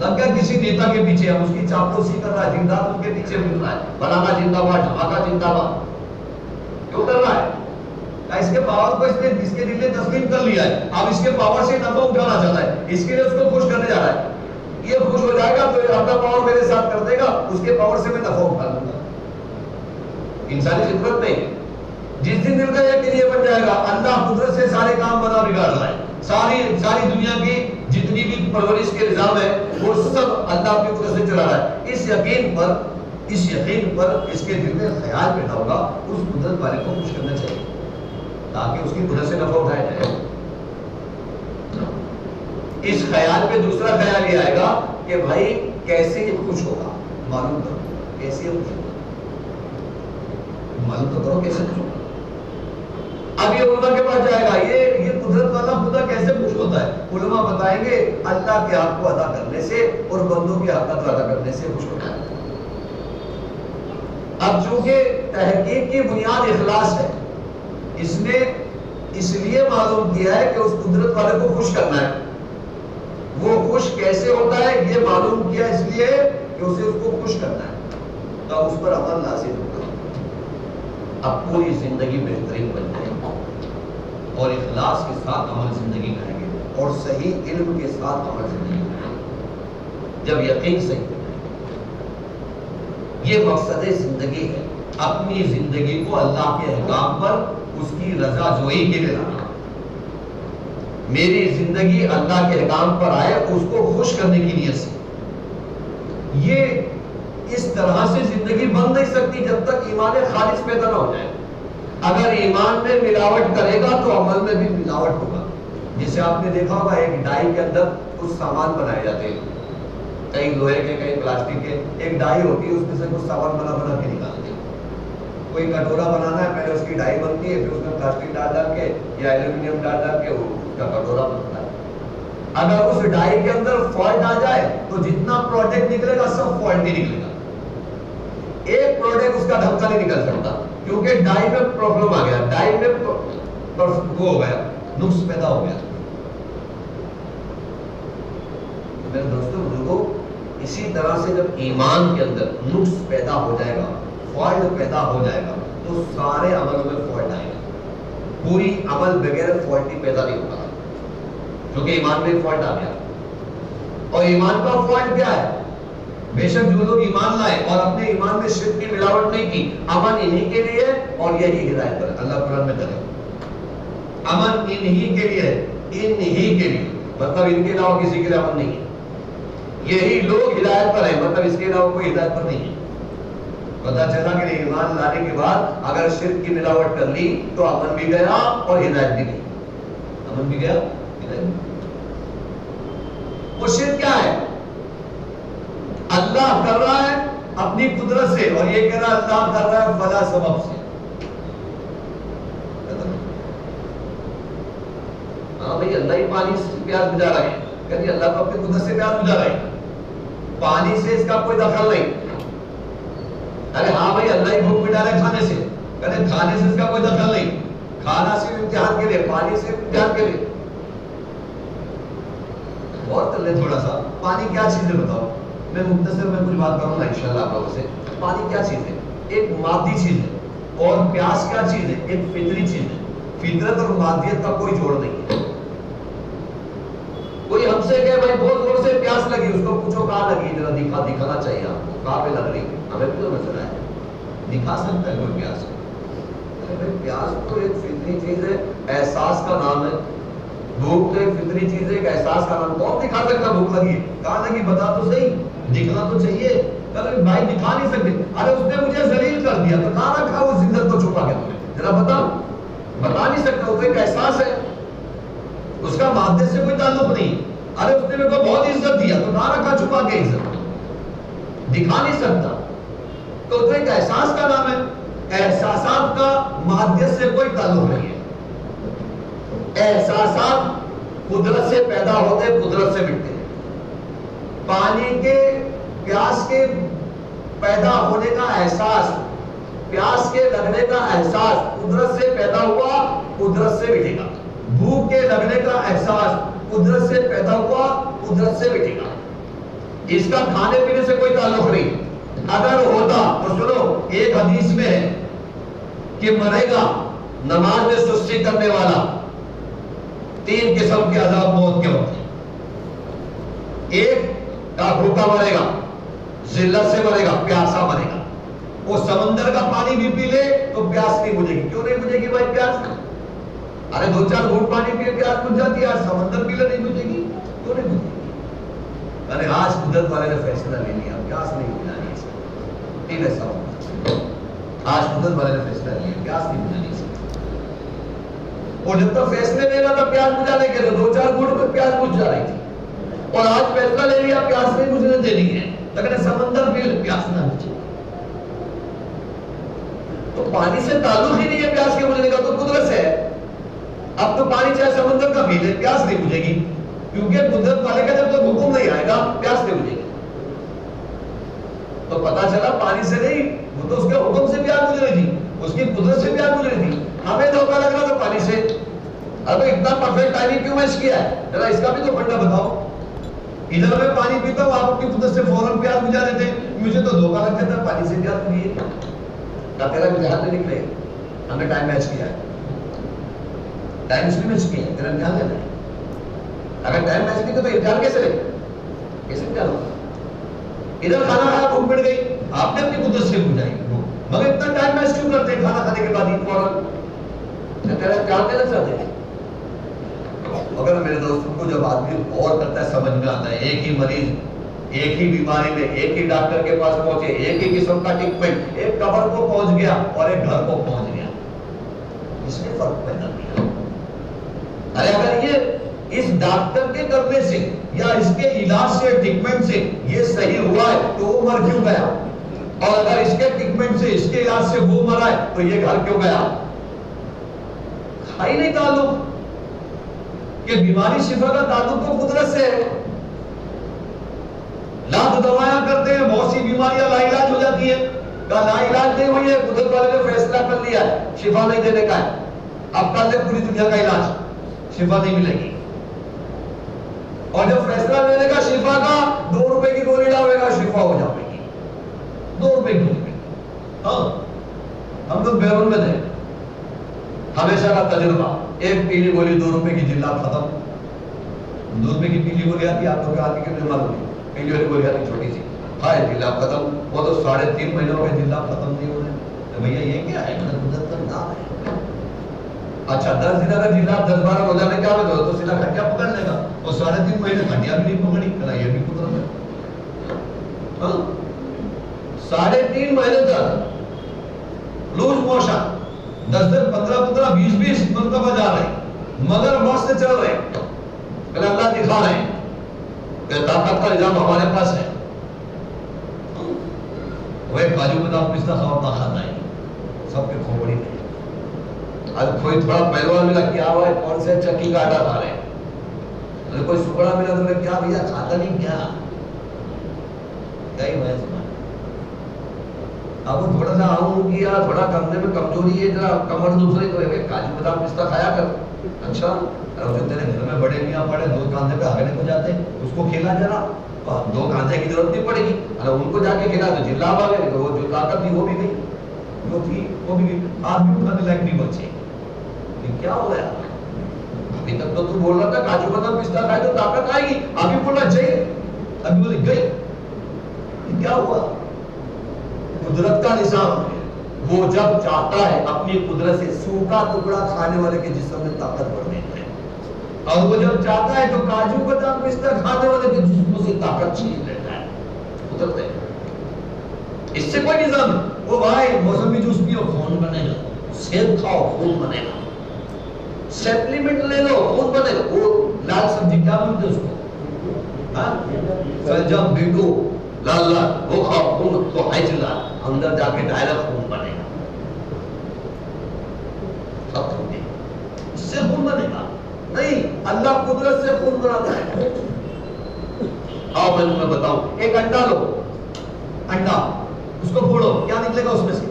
لگ گیا کسی نیتا کے پیچھے، ہم اس کی چاپلوسی کر رہا ہے، دن رات ان کے پیچھے پھر رہا ہے، فلانا زندہ باد، ڈھماکہ زندہ باد، کیوں کر رہا ہے؟ اس کے پاور کو اس کے دل نے تسلیم کر لیا ہے، اب اس کے پاور سے نفع اٹھانا چاہتا ہے، اس کے لیے اس کو خوش کرنے جا رہا ہے، یہ خوش ہو جائے گا تو اپنا پاور میرے ساتھ کر دے گا، اس کے پاور سے میں نفع اٹھا لوں گا۔ انسانی فطرت نہیں، جس دن دل کا یہ کہ یہ بن جائے گا اللہ قدرت سے سارے کام بنا بگاڑ رہا ہے، ساری دنیا کی جتنی بھی پرورش کے نظام ہے وہ سب اللہ کی قدرت سے چلا رہا ہے۔ اس یقین پر اس کے دل میں خیال پیدا ہوگا اس قدرت والے کو خوش کرنا چاہیے تاکہ اس کی قدرت سے نفع اٹھایا جائے۔ اس خیال پہ دوسرا خیال یہ آئے گا کہ بھائی کیسے یہ خوش ہوگا، معلوم کرو کیسے خوش ہوگا، معلوم تو کرو کیسے خوش ہوگا۔ اب یہ علماء کے پاس جائے گا، یہ قدرت والا خدا کیسے خوش ہوتا ہے؟ علماء بتائیں گے اللہ کے حق کو ادا کرنے سے اور بندوں کے حق کو ادا کرنے سے خوش ہوتا ہے۔ اب چونکہ تحقیق کی بنیاد اخلاص ہے، اس نے اس لیے معلوم کیا ہے کہ اس قدرت والے کو خوش کرنا ہے۔ وہ خوش کیسے ہوتا ہے یہ معلوم کیا اس لیے کہ اسے اس کو خوش کرنا ہے، تو اس پر عمل لازم ہوگا۔ اب پوری زندگی بہترین بن جائے گی اور اخلاص کے ساتھ عمل زندگی کریں گے اور صحیح علم کے ساتھ عمل زندگی کریں گے جب یقین صحیح ہو جائے گا۔ یہ مقصد زندگی ہے، اپنی زندگی کو اللہ کے احکام پر اس کی رضا جوئی کے لیے لانا۔ میری زندگی اللہ کے احکام پر آئے اس کو خوش کرنے کی نیت سے۔ یہ اس طرح سے زندگی بن نہیں سکتی جب تک ایمان خالص پیدا نہ ہو جائے۔ اگر ایمان میں ملاوٹ کرے گا تو عمل میں بھی ملاوٹ ہوگا۔ جسے آپ نے دیکھا ہوگا ایک ڈائی کے اندر کچھ سامان بنائے جاتے ہیں، کئی لوہے کے کئی پلاسٹک کے، ایک ڈائی ہوتی ہے اس میں سے کچھ سامان بنا کے نکالتے ہیں۔ کوئی کٹورا بنانا ہے پہلے اس کی ڈائی بنتی ہے، پھر اس میں پلاسٹک ڈال کے یا ایلومینیم ڈال کے اس کا کٹورا بنتا ہے۔ اگر اس ڈائی کے اندر فالٹ آ جائے تو جتنا پروڈکٹ نکلے گا سب فالٹ ہی نکلے گا، ایک پروڈکٹ اس کا ڈھنگ نہیں نکل سکتا کیونکہ ڈائی میں پرابلم آ گیا، ڈائی میں وہ ہو گیا، نقص پیدا ہو گیا۔ میرے دوستوں بزرگوں، اسی طرح سے جب ایمان کے اندر نقص پیدا ہو جائے گا، فالٹ پیدا ہو جائے گا تو سارے عملوں میں فالٹ آئے گا۔ پوری عمل بغیر فالٹ ہی پیدا نہیں ہوگا کیونکہ ایمان میں فالٹ آ گیا۔ اور ایمان کا فالٹ کیا ہے؟ بے شک جو لوگ ایمان لائے اور اپنے ایمان میں شرک کی ملاوٹ نہیں کی، امن انہی کے لیے اور یہی ہدایت پر اللہ قرآن میں کرے، امن انہی کے لیے، انہی کے لیے، مطلب ان کے علاوہ کسی کے لیے امن نہیں ہے۔ یہی لوگ ہدایت پر ہیں، مطلب اس کے علاوہ کوئی ہدایت پر نہیں ہے۔ پتا چلا کہ ایمان لانے کے بعد اگر شرک کی ملاوٹ کر لی تو امن بھی گیا اور ہدایت بھی گئی، امن بھی گیا ہدایت بھی۔ وہ شرک کیا ہے؟ اللہ کر رہا ہے اپنی قدرت سے اور یہ کہہ رہا ہے اللہ کر رہا ہے فلا سبب سے۔ ہاں بھائی اللہ ہی پانی سے پیاس بجھا رہا ہے، کہتے اللہ تو اپنی قدرت سے پیاس بجھا رہا ہے، پانی سے اس کا کوئی دخل نہیں۔ ارے ہاں بھائی اللہ ہی بھوک مٹا رہا ہے کھانے سے، کہتے کھانے سے اس کا کوئی دخل نہیں، کھانا صرف امتحان کے لیے، پانی صرف امتحان کے لیے۔ غور کر لیں تھوڑا سا، پانی کیا چیز ہے بتاؤ؟ میں مختصر میں کچھ بات کروں گا انشاءاللہ آپ لوگوں سے۔ پانی کیا چیز ہے؟ ایک مادی چیز ہے، اور پیاس کیا چیز ہے؟ ایک فطری چیز ہے۔ فطرت اور مادیت کا کوئی جوڑ نہیں ہے۔ کوئی ہم سے کہے بھائی بہت زور سے پیاس لگی، اس کو پوچھو کہاں لگی، ذرا دکھانا چاہیے آپ کو، کہاں پہ لگ رہی؟ ہمیں بھی تو نظر آئے، دکھا سکتا ہے کوئی پیاس؟ پیاس تو ایک فطری چیز ہے، احساس کا نام ہے۔ بھوک تو ایک فطری چیز ہے، ایک احساس کا نام۔ کون دکھا سکتا بھوک لگی؟ کہاں لگی بتا تو صحیح، دکھنا تو چاہیے۔ کہ بھائی دکھا نہیں سکتے، ارے اس نے مجھے ذلیل کر دیا تو کہاں رکھا وہ زندت کو چھپا کے تمہیں؟ ذرا بتا نہیں سکتا، وہ تو ایک احساس ہے، اس کا مادے سے کوئی تعلق نہیں۔ ارے اس نے میرے کو بہت عزت دیا تو کہاں رکھا چھپا کے عزت؟ دکھا نہیں سکتا، تو ایک احساس کا نام ہے۔ احساسات کا مادیت سے کوئی تعلق نہیں ہے۔ احساسات قدرت سے پیدا ہوتے، قدرت سے مٹتے ہیں۔ پانی کے پیاس کے پیدا ہونے کا احساس، پیاس کے لگنے کا احساس قدرت سے پیدا ہوا، قدرت سے مٹے گا۔ بھوک کے لگنے کا احساس قدرت سے پیدا ہوا، قدرت سے مٹے گا۔ اس کا کھانے پینے سے کوئی تعلق نہیں. اگر ہوتا تو سنو، ایک حدیث میں ہے کہ مرے گا نماز میں سستی کرنے والا 3 قسم کے عذاب موت کے وقت. ایک کا بھوکا مرے گا، ذلت سے مرے گا، پیاسا مرے گا. وہ سمندر کا پانی بھی پی لے تو پیاس نہیں بجھے گی. کیوں نہیں بجھے گی بھائی پیاس؟ ارے 2-4 گھونٹ پانی پیے پیاس بجھ جاتی ہے، آج سمندر پی لے نہیں بجھے گی. کیوں نہیں بجھے گی؟ ارے آج قدرت والے نے فیصلہ لے لیا، پیاس نہیں بجھانی اس کو. ٹھیک ہے سب، آج قدرت والے نے فیصلہ لیا، پیاس نہیں بجھانی اس کو. اور جب تک فیصلے لے رہا تھا پیاس بجھانے کے تو 2-4 گھونٹ میں پیاس بجھ جا رہی تھی. اور آج فیصلہ لے لیا پیاس نہیں بجھنے دینی ہے، لیکن سمندر پی لے پیاس نہ بجھے. تو پانی سے تعلق ہی نہیں ہے پیاس کے بجھنے کا، تو قدرت سے ہے. اب تو پانی چاہے سمندر کا پی لے پیاس نہیں بجھے گی، کیونکہ قدرت والے کا جب تک حکم نہیں آئے گا پیاس نہیں بجھے گی. تو پتا چلا پانی سے نہیں، وہ تو اس کے حکم سے پیاس بجھ رہی تھی، اس کی قدرت سے پیاس بجھ رہی تھی. ہمیں دھوکہ لگ رہا تھا پانی سے. اب اتنا پرفیکٹ ٹائمنگ کیوں میچ کیا ہے؟ ذرا اس کا بھی تو پھنڈا بتاؤ. ادھر میں پانی پیتا ہوں، آپ اپنی قدرت سے فوراً پیاس بجھا دیتے، مجھے تو دھوکہ لگ جاتا پانی سے پیاس بجھی ہے. تیرا امتحان میں نکلے، ہم نے ٹائم میچ کیا ہے، ٹائم اس میں میچ کیا ہے، تیرا امتحان لینا ہے. اگر ٹائم میچ نہیں تو امتحان کیسے لے؟ کیسے امتحان ہوگا؟ ادھر کھانا کھایا بھوک مٹ گئی، آپ نے اپنی قدرت سے بجھائی مگر اتنا ٹائم میچ کیوں کرتے ہیں کھانا کھانے کے بعد ہی فوراً؟ تیرا امتحان دینا چاہتے ہیں. مگر میرے دوستوں کو جب آدمی غور کرتا ہے سمجھ میں آتا ہے، ایک ہی مریض ایک ہی بیماری میں ایک ہی ڈاکٹر کے پاس پہنچے، ایک ہی قسم کا ٹریٹمنٹ، ایک قبر کو پہنچ گیا اور ایک گھر کو پہنچ گیا، اس میں فرق پیدا کیا. ارے اگر یہ اس ڈاکٹر کے کرنے سے یا اس کے علاج سے ٹریٹمنٹ سے یہ صحیح ہوا ہے تو وہ مر کیوں گیا؟ اور اگر اس کے ٹریٹمنٹ سے اس کے علاج سے وہ مرا ہے تو یہ گھر کیوں گیا؟ ہی نہیں تعلق کہ بیماری شفا کا تعلق تو قدرت سے ہے. لاکھ دوائیاں کرتے ہیں، بہت سی بیماریاں لا علاج ہو جاتی ہیں. لا علاج نہیں ہوئی ہے، قدرت والے نے فیصلہ کر لیا ہے شفا نہیں دینے کا ہے. اب کل سے پوری دنیا کا علاج، شفا نہیں ملے گی. اور جب فیصلہ لینے کا شفا کا 2 روپے کی گولی لاؤے گا شفا ہو جائے گی. 2 روپے کی گولی. ہاں ہم لوگ بیرون میں تھے، ہمیشہ کا تجربہ، ایک پیلی گولی 2 روپے کی، جلات ختم. 2 روپے کی پیلی گولی آتی ہے، آپ لوگ آتی ہے کہ معلوم نہیں، پیلی والی گولی آتی چھوٹی سی، ہائے جلات ختم. وہ تو 3.5 مہینوں میں جلات ختم نہیں ہو رہے. بھیا یہ کیا ہے؟ قدرت کا نام ہے. اچھا 10 دن اگر جلات 10-12 روزہ میں کیا ہوتا تو سیدھا کھٹیا پکڑ لے گا. اور 3.5 مہینے کھٹیا بھی نہیں پکڑی، کہنا یہ بھی قدرت ہے. ہاں 3.5 مہینے تک لوز موشن 10 15 20 مرتبہ جا رہے ہیں مگر مست چل رہے ہیں. کہ اللہ دکھا رہے ہیں کہ طاقت کا نظام ہمارے پاس ہے. وہ کاجو بادام پستہ خبر طاقت آئی سب کے کھوپڑی میں. اب کوئی تھوڑا پہلوان ملا، کیا ہوا ہے؟ کون سے چکی کا آٹا کھا رہے ہیں. کوئی سکڑا ملا تو کیا بھیا کھاتا نہیں کیا؟ کیا ہی میں سنا. اب وہ تھوڑا سا آؤں کیا، تھوڑا کمرے میں کمزوری ہے، ذرا کمر دوسرے تو ہے کاجو بادام پستہ کھایا کر. اچھا جو تیرے گھر میں بڑے میاں پڑے 2 کاندھے پہ ہگنے کو جاتے اس کو کھیلا ذرا، 2 کاندھے کی ضرورت نہیں پڑے گی. اگر ان کو جا کے کھیلا تو جلاب آ گئے، تو وہ جو طاقت تھی وہ بھی گئی، جو تھی وہ بھی گئی. آپ بھی اٹھانے لائق نہیں بچے. کیا ہو گیا؟ ابھی تک تو تو بول رہا تھا کاجو بادام پستہ کھائے تو طاقت آئے گی، ابھی بولنا چاہیے، ابھی بولے گئی. کیا ہوا؟ قدرت کا نظام ہے. وہ جب چاہتا ہے اپنی قدرت سے سوکھا ٹکڑا کھانے والے کے جسم میں طاقت بڑھ دیتا ہے، اور وہ جب چاہتا ہے تو کاجو بادام پستہ کھانے والے کے جسم سے طاقت چھین لیتا ہے. قدرت ہے، اس سے کوئی نظام نہیں. وہ بھائی موسمی جوس پیو خون بنے گا، سیب کھاؤ خون بنے گا، سپلیمنٹ لے لو خون بنے گا. وہ لال سبزی کیا بولتے اس کو؟ ہاں سلجم بیٹو لال لال وہ کھاؤ خون تو حیجلا اندر جا کے ڈائریکٹ خون بنے گا. سب سمجھے اس سے خون بنے گا نہیں، اللہ قدرت سے خون بناتا ہے. آؤ میں تمہیں بتاؤں، ایک انڈا لو، انڈا اس کو پھوڑو، کیا نکلے گا اس میں سے؟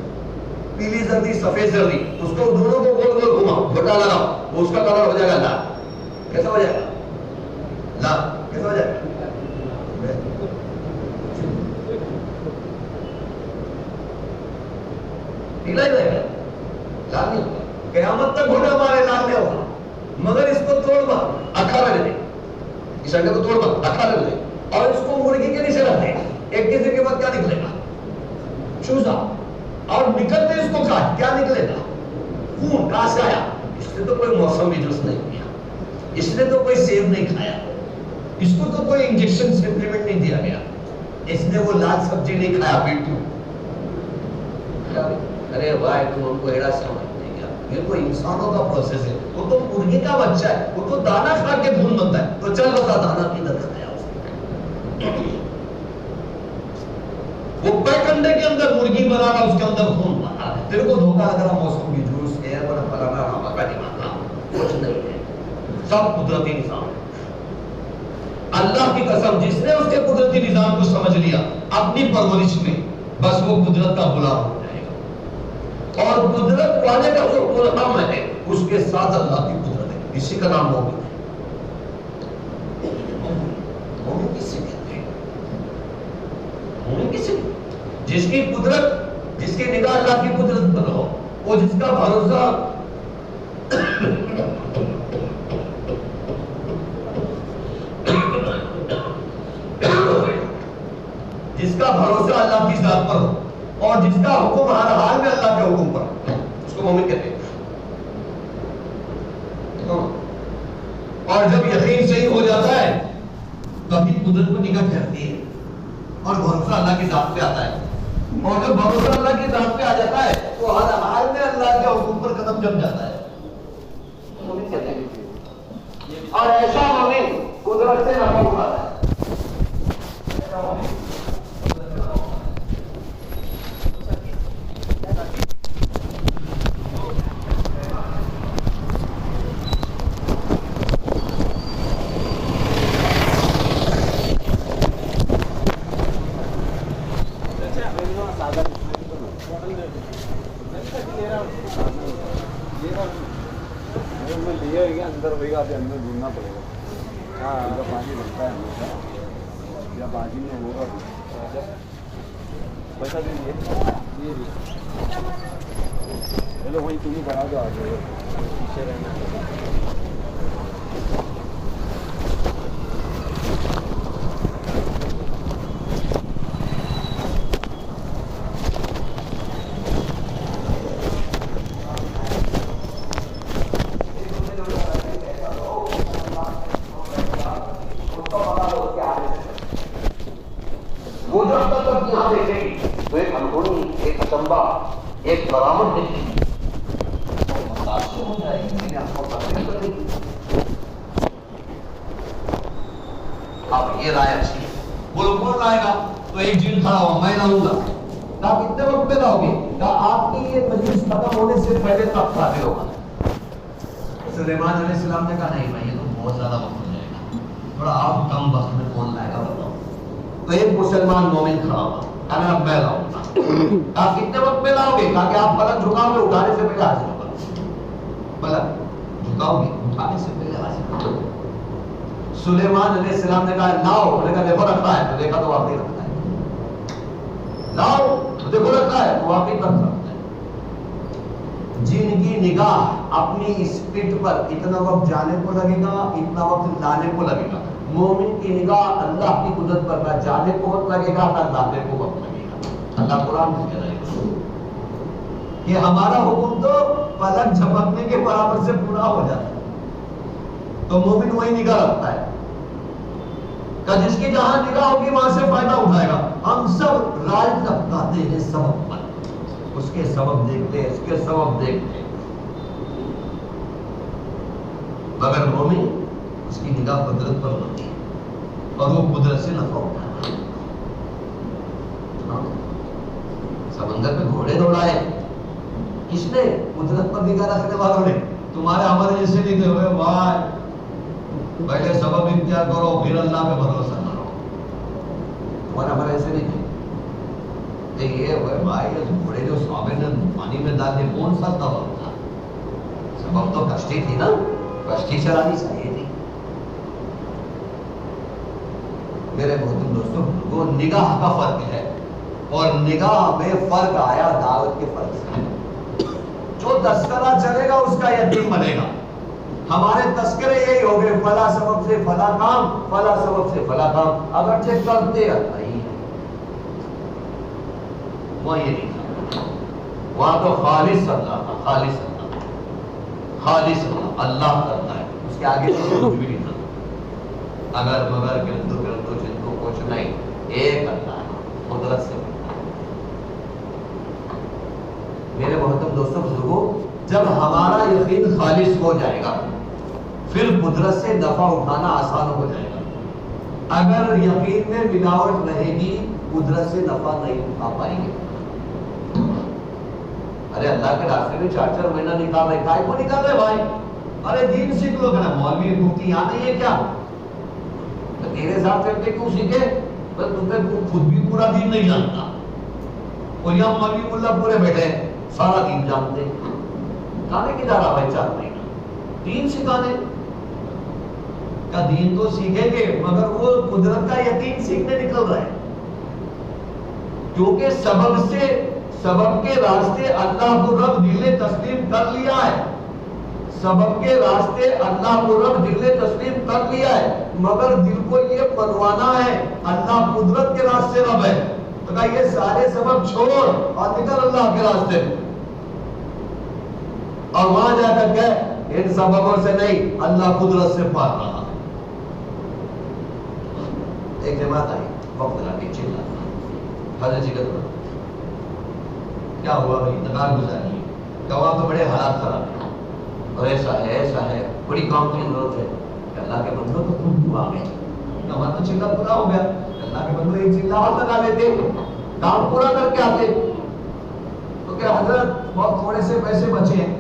پیلی زردی سفید زردی. اس کو دونوں کو گول گول گھما، گھٹا لگاؤ، وہ اس کا کلر ہو جائے گا لال. کیسا ہو جائے گا؟ لال کیسا ہو جائے گا؟ ڈھیلا ہی رہے گا، لال نہیں ہوگا، قیامت تک گھوڑا ہمارے لال نہیں ہوگا، مگر اس کو توڑ مار اکھا رکھ دے، اس انڈے کو توڑ مار اکھا رکھ دے اور اس کو مرغی کے نیچے رکھ دے، ایک کسی کے بعد کیا نکلے گا؟ چوزا، اور نکلتے اس کو کاٹ کیا نکلے گا؟ خون، کہاں سے آیا؟ اس نے تو کوئی موسمی جوس نہیں پیا، اس نے تو کوئی سیب نہیں کھایا، اس کو تو کوئی انجیکشن سپلیمنٹ نہیں دیا گیا، اس نے وہ لال سبزی نہیں کھایا پیٹو۔ ارے بھائی تم ہم کو ایڑا سمجھ نہیں گیا، یہ تو انسانوں کا پروسیس ہے، وہ تو مرغی کا بچہ ہے، وہ تو دانا کھا کے خون بنتا ہے، تو چل بتا دانا کدھر کھایا اس نے؟ وہ پیک انڈے کے اندر مرغی بنا رہا، اس کے اندر خون بنا، تیرے کو دھوکہ لگ رہا موسم کی جوس ہے بڑا فلانا مکا نہیں مانتا، کچھ نہیں ہے، سب قدرتی نظام ہے۔ اللہ کی قسم جس نے اس کے قدرتی نظام کو سمجھ لیا اپنی پرورش میں، بس وہ قدرت کا غلام ہو جائے گا، اور قدرت والے کا جو غلام ہے اس کے ساتھ اللہ کی قدرت ہے، اسی کا نام مومن ہے۔ مومن کس سے کہتے ہیں؟ مومن کس سے؟ جس کی قدرت، جس کی نگاہ اللہ کی قدرت پر ہو، وہ جس کا بھروسہ جس کا بھروسہ اللہ کی ذات پر ہو اور جس کا حکم ہر حال میں اللہ کے حکم پر، اس کو مومن کہتے ہیں۔ اور جب یقین صحیح ہو جاتا ہے تو اپنی قدرت کو نگاہ کرتی ہے اور بھروسہ اللہ کی ذات پہ آتا ہے، اور جب بھروسہ اللہ کی ذات پہ آ جاتا ہے تو ہر حال میں اللہ کے حکم پر قدم جم جاتا ہے، مومن کہتے ہیں۔ اور ایسا مومن قدرت سے نفع اٹھاتا ہے۔ اندر ڈھونڈنا پڑے گا، ہاں پانی لگتا ہے ہمیشہ، یا بازی میں ہوگا پیسہ دیجیے، چلو وہیں تم ہی بنا دو، آگے پیچھے رہنا۔ ایک برامد دیکھیں اب یہ رائے اچھی ہے، بولو کون لائے گا؟ تو ایک جن کھڑا ہوا، میں لاؤں گا۔ کہا کتنے وقت پہ لاؤ گے؟ کہا آپ کی یہ مجلس ختم ہونے سے پہلے تب قادر ہوگا۔ سلیمان علیہ السلام نے کہا نہیں بھائی یہ تو بہت زیادہ وقت ہو جائے گا، تھوڑا آپ کم وقت میں کون لائے گا بتاؤ۔ تو ایک مسلمان مومن کھڑا ہوا، کہا میں لاؤں گا۔ کہا کتنے وقت میں لاؤ گے؟ کہا کہ آپ پلک جھکاؤ گے، اٹھانے سے پہلے حاضر ہوگا۔ پلک جھکاؤ گے، اٹھانے سے پہلے حاضر ہوگا۔ سلیمان علیہ السلام نے کہا لاؤ، انہوں نے کہا دیکھو رکھا ہے، تو دیکھا تو واقعی رکھا ہے، لاؤ تو دیکھو رکھا ہے، تو واقعی رکھا ہے۔ جن کی نگاہ اپنی اس پیٹھ پر اتنا وقت جانے کو لگے گا، اتنا وقت لانے کو لگے گا، مومن کی نگاہ اللہ کی قدرت پر نہ جانے کو وقت لگے گا نہ لانے کو وقت لگے گا۔ اللہ قرآن میں کہہ رہا ہے کہ ہمارا حکم تو پلک جھپکنے کے برابر سے پورا ہو جاتا ہے، تو مومن وہی نگاہ رکھتا ہے کہ جس کی جہاں نگاہ ہوگی وہاں سے فائدہ اٹھائے گا۔ ہم سب رائے لگاتے ہیں سبب پر، اس کے سبب دیکھتے ہیں، اس کے سبب دیکھتے ہیں، مگر مومن اس کی نگاہ قدرت پر ہوتی ہے اور وہ قدرت سے نفع اٹھاتا ہے۔ سمندر میں گھوڑے دوڑائے کس نے؟ قدرت پر نگاہ رکھنے والوں نے۔ تمہارے ہمارے جیسے نہیں تھے ہوئے بھائی پہلے سبب اختیار کرو پھر اللہ پہ بھروسہ کرو، تمہارے ہمارے ایسے نہیں تھے۔ یہ ہوئے بھائی گھوڑے جو صحابہ نے پانی میں ڈال دے کون سا سبب تھا؟ سبب تو کشتی تھی نا، کشتی چلانی چاہیے تھی۔ میرے محترم دوستوں، وہ نگاہ کا فرق ہے، اور نگاہ میں فرق آیا دعوت کے فرق سے۔ جو تذکرہ چلے گا اس کا یقین بنے گا. ہمارے تذکرے یہی ہو گئے فلاں سبب سے فلاں کام، فلاں سبب سے فلاں کام، اگرچہ کرتے اللہ ہی ہے. وہاں یہ نہیں تھا، وہاں تو خالص اللہ تھا، خالص اللہ، خالص اللہ کرتا ہے، اس کے آگے کچھ بھی نہیں تھا. اگر مگر گردو گردو جن کو کچھ نہیں، ایک اللہ ہے، قدرت سے بنتا ہے. میرے محترم دوستوں بزرگوں، جب ہمارا یقین خالص ہو جائے گا پھر قدرت سے نفع اٹھانا آسان ہو جائے گا. اگر یقین میں ملاوٹ رہے گی قدرت سے نفع نہیں اٹھا پائیں گے. ارے اللہ کے راستے میں 4 مہینہ نکال رہے، کائے کو نکال رہے بھائی؟ ارے دین سیکھ لو. کہنا مولوی مفتی یہاں نہیں ہے کیا؟ تیرے ساتھ رہتے کیوں سیکھے؟ تمہیں خود بھی پورا دین نہیں جانتا، اور یہاں مولوی ملا پورے بیٹھے سارا دین جانتے. کھانے کی جا رہا بھائی 4 مہینہ دین سکھانے کا؟ دین تو سیکھیں گے مگر وہ قدرت کا یقین سیکھنے نکل رہا ہے. کیونکہ سبب کے راستے اللہ کو رب دل تسلیم کر لیا ہے. سبب کے راستے اللہ کو رب دل تسلیم کر لیا ہے، مگر دل کو یہ منوانا ہے اللہ قدرت کے راستے رب ہے. تو کہا یہ سارے سبب چھوڑ اور نکل اللہ کے راستے. اور وہاں جا کر کہ ان سببوں سے نہیں، اللہ قدرت سے پار رہا. ایک جماعت آئی وقت لگا کے چلا حضرت جی کا کیا ہوا بھائی؟ نگار گزاری گواہ تو بڑے حالات خراب ہیں اور ایسا ہے بڑی کام کی ضرورت ہے. کہ اللہ کے بندوں تو تم کیوں آ گئے؟ گواہ تو چلا پورا ہو گیا. اللہ کے بندوں ایک چلا اور لگا لیتے، کام پورا کر کے آتے. تو کہ حضرت بہت تھوڑے سے پیسے بچے ہیں.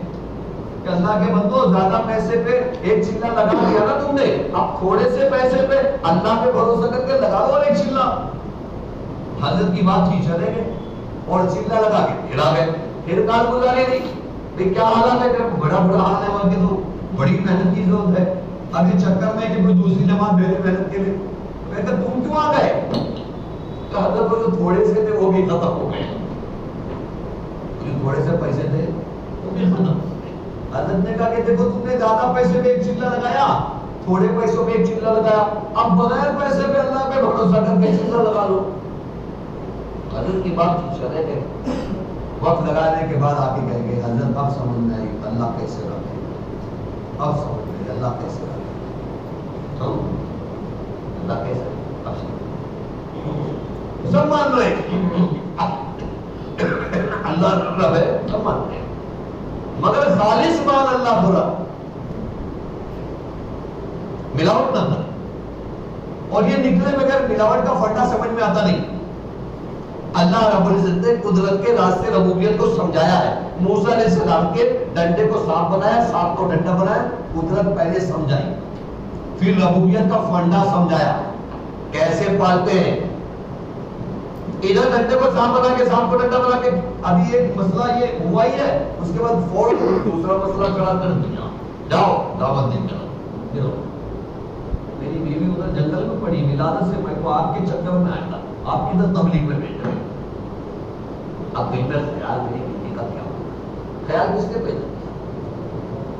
کہ اللہ کے بندوں زیادہ پیسے پہ ایک چلا لگا دیا نا تم نے، اب تھوڑے سے پیسے پہ اللہ پہ بھروسہ کر کے لگا دو اور ایک چلا. حضرت کی بات کی چلے گئے اور چلا لگا کے پھر آ گئے. پھر کار گزارے نہیں، کیا حالات ہے؟ کہ بڑا حال ہے وہاں کے، تو بڑی محنت کی ضرورت ہے. اب یہ چکر میں کہ کوئی دوسری جماعت میرے محنت کے لیے، میں کہا تم کیوں آ گئے؟ کہ حضرت وہ جو تھوڑے سے تھے وہ بھی ختم ہو گئے، جو تھوڑے سے پیسے تھے وہ بھی ختم. حضرت نے کہا کہ دیکھو تم نے زیادہ پیسے پہ ایک چلا لگایا، تھوڑے پیسوں پہ ایک چلا لگایا، اب بغیر پیسے پہ اللہ پہ بھروسہ کر کے چلا لگا لو. حضرت کی بات چلے گئے. وقت لگانے کے بعد آ کے کہیں گے حضرت اب سمجھ میں آئی اللہ کیسے رکھے، اب سمجھ میں آئی اللہ کیسے رکھے، تو اللہ کیسے اب سمجھ سب مان رہے اللہ رب ہے، سب مان رہے مگر خالص مان اللہ برا، ملاوٹ نہ کر. اور یہ نکلے بغیر ملاوٹ کا فنڈا سمجھ میں آتا نہیں. اللہ رب العزت نے قدرت کے راستے ربوبیت کو سمجھایا ہے. موسیٰ علیہ السلام کے ڈنڈے کو سانپ بنایا، سانپ کو ڈنڈا بنایا. قدرت پہلے سمجھائی، پھر ربوبیت کا فنڈا سمجھایا کیسے پالتے ہیں. ادھر ڈنڈے کو سانپ بنا کے، سانپ کو ڈنڈا بنا کے، ابھی ایک مسئلہ یہ ہوا ہی ہے، اس کے بعد فوراً دوسرا مسئلہ کھڑا کر دیا. جاؤ دعوت دیں کرو. میری بیوی ادھر جنگل میں پڑی، ولادت سے میں کو آپ کے چکر میں آیا تھا، آپ کی ادھر تبلیغ میں بھیج رہے. اب دل میں خیال میری بیوی کا کیا ہوگا؟ خیال کس نے پیدا کیا؟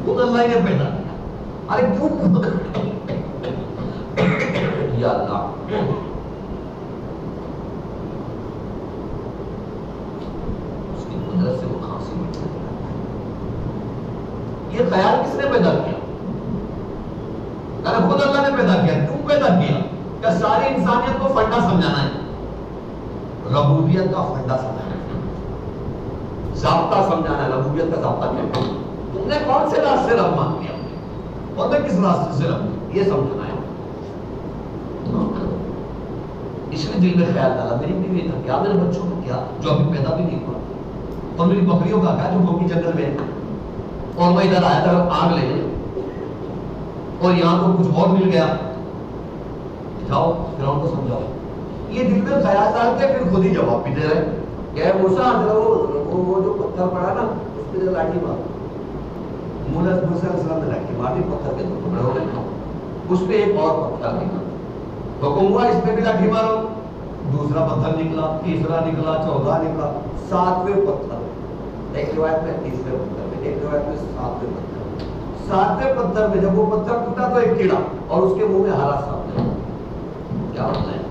خود اللہ نے پیدا کیا. ارے کیوں یا اللہ اس کی قدرت سے وہ کھانسی مٹ جائے. یہ خیال کس نے پیدا کیا؟ خود اللہ نے پیدا کیا. کیوں پیدا کیا؟ کہ ساری انسانیت کو فنڈا سمجھانا ہے، ربوبیت کا فنڈا سمجھانا ہے، ضابطہ سمجھانا ہے. ربوبیت کا ضابطہ کیا ہے؟ تم نے کون سے راستے رب مان لیا، اور میں کس راستے سے رب، یہ سمجھنا ہے. اس لیے دل میں خیال ڈالا میری بیوی کا کیا، میرے بچوں کا کیا جو ابھی پیدا بھی نہیں ہوا، اور میری بکریوں کا کیا جو گوپی جنگل میں. اور میں ادھر آیا تھا آگ لے اور یہاں کو کچھ اور مل گیا. جاؤ فرعون کو سمجھاؤ. یہ دل میں خیال ڈال کے پھر خود ہی جواب بھی دے رہے کہ موسیٰ وہ جو پتھر پڑا نا اس پہ لاٹھی مار. موسیٰ علیہ السلام نے لاٹھی ماری، پتھر کے دو ٹکڑے ہو گئے. اس پہ ایک اور پتھر نکلا، حکم ہوا اس پہ بھی لاٹھی مارو. دوسرا پتھر نکلا، تیسرا نکلا، چوتھا نکلا، 7ویں پتھر ایک روایت میں 30ویں پتھر میں، ایک روایت میں 7ویں پتھر۔ 7ویں پتھر میں جب وہ پتھر ٹوٹا تو ایک کیڑا اور اس کے منہ میں ہرا سانپ ہے۔ کیا ہوتا ہے؟